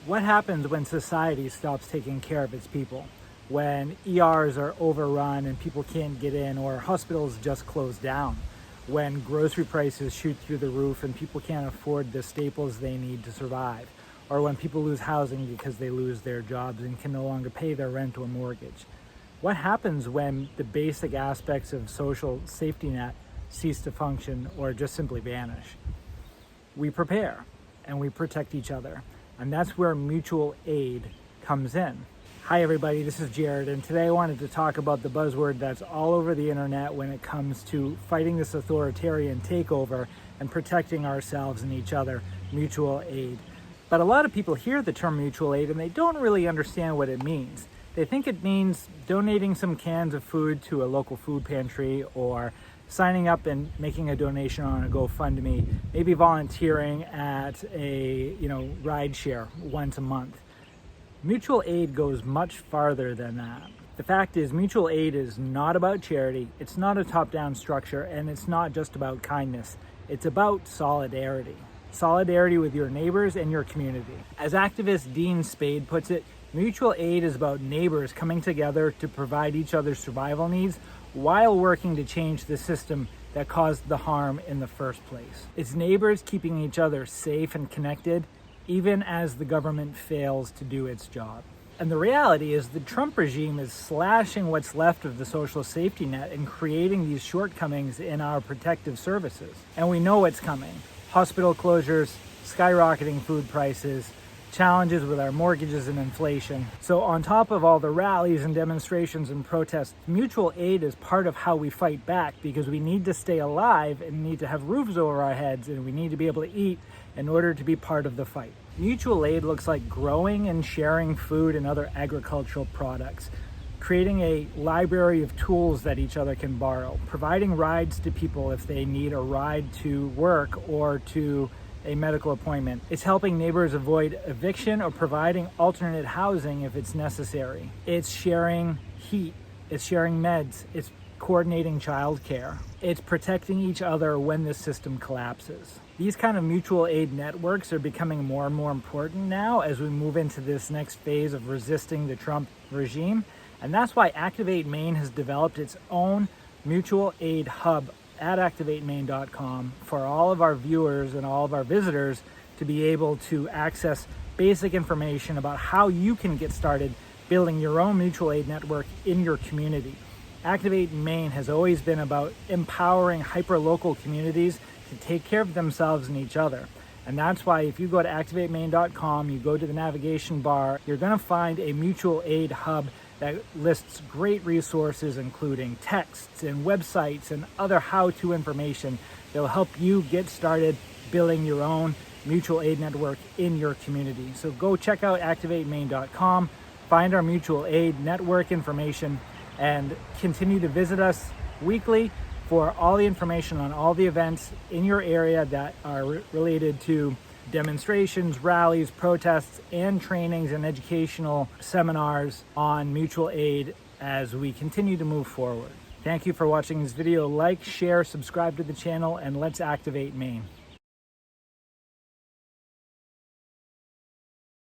What happens when society stops taking care of its people? When ERs are overrun and people can't get in, or hospitals just close down? When grocery prices shoot through the roof and people can't afford the staples they need to survive? Or when people lose housing because they lose their jobs and can no longer pay their rent or mortgage? What happens when the basic aspects of social safety net cease to function or just simply vanish? We prepare and we protect each other. And that's where mutual aid comes in. Hi everybody, this is Jared, and today I wanted to talk about the buzzword that's all over the internet when it comes to fighting this authoritarian takeover and protecting ourselves and each other, mutual aid. But a lot of people hear the term mutual aid and they don't really understand what it means. They think it means donating some cans of food to a local food pantry, or signing up and making a donation on a GoFundMe, maybe volunteering at a ride share once a month. Mutual aid goes much farther than that. The fact is, mutual aid is not about charity, it's not a top-down structure, and it's not just about kindness. It's about solidarity. Solidarity with your neighbors and your community. As activist Dean Spade puts it, mutual aid is about neighbors coming together to provide each other's survival needs while working to change the system that caused the harm in the first place. It's neighbors keeping each other safe and connected, even as the government fails to do its job. And the reality is the Trump regime is slashing what's left of the social safety net and creating these shortcomings in our protective services. And we know what's coming. Hospital closures, skyrocketing food prices, challenges with our mortgages and inflation. So on top of all the rallies and demonstrations and protests, mutual aid is part of how we fight back, because we need to stay alive and need to have roofs over our heads, and we need to be able to eat in order to be part of the fight. Mutual aid looks like growing and sharing food and other agricultural products, creating a library of tools that each other can borrow, providing rides to people if they need a ride to work or to a medical appointment. It's helping neighbors avoid eviction or providing alternate housing if it's necessary. It's sharing heat, it's sharing meds, it's coordinating childcare. It's protecting each other when the system collapses. These kind of mutual aid networks are becoming more and more important now as we move into this next phase of resisting the Trump regime. And that's why Activate Maine has developed its own mutual aid hub at activatemaine.com for all of our viewers and all of our visitors to be able to access basic information about how you can get started building your own mutual aid network in your community. Activate Maine has always been about empowering hyper-local communities to take care of themselves and each other. And that's why if you go to activatemaine.com, you go to the navigation bar, you're going to find a mutual aid hub that lists great resources, including texts and websites and other how-to information that will help you get started building your own mutual aid network in your community. So go check out activatemaine.com, find our mutual aid network information, and continue to visit us weekly for all the information on all the events in your area that are related to demonstrations, rallies, protests, and trainings and educational seminars on mutual aid as we continue to move forward. Thank you for watching this video. Like, share, subscribe to the channel, and let's activate Maine.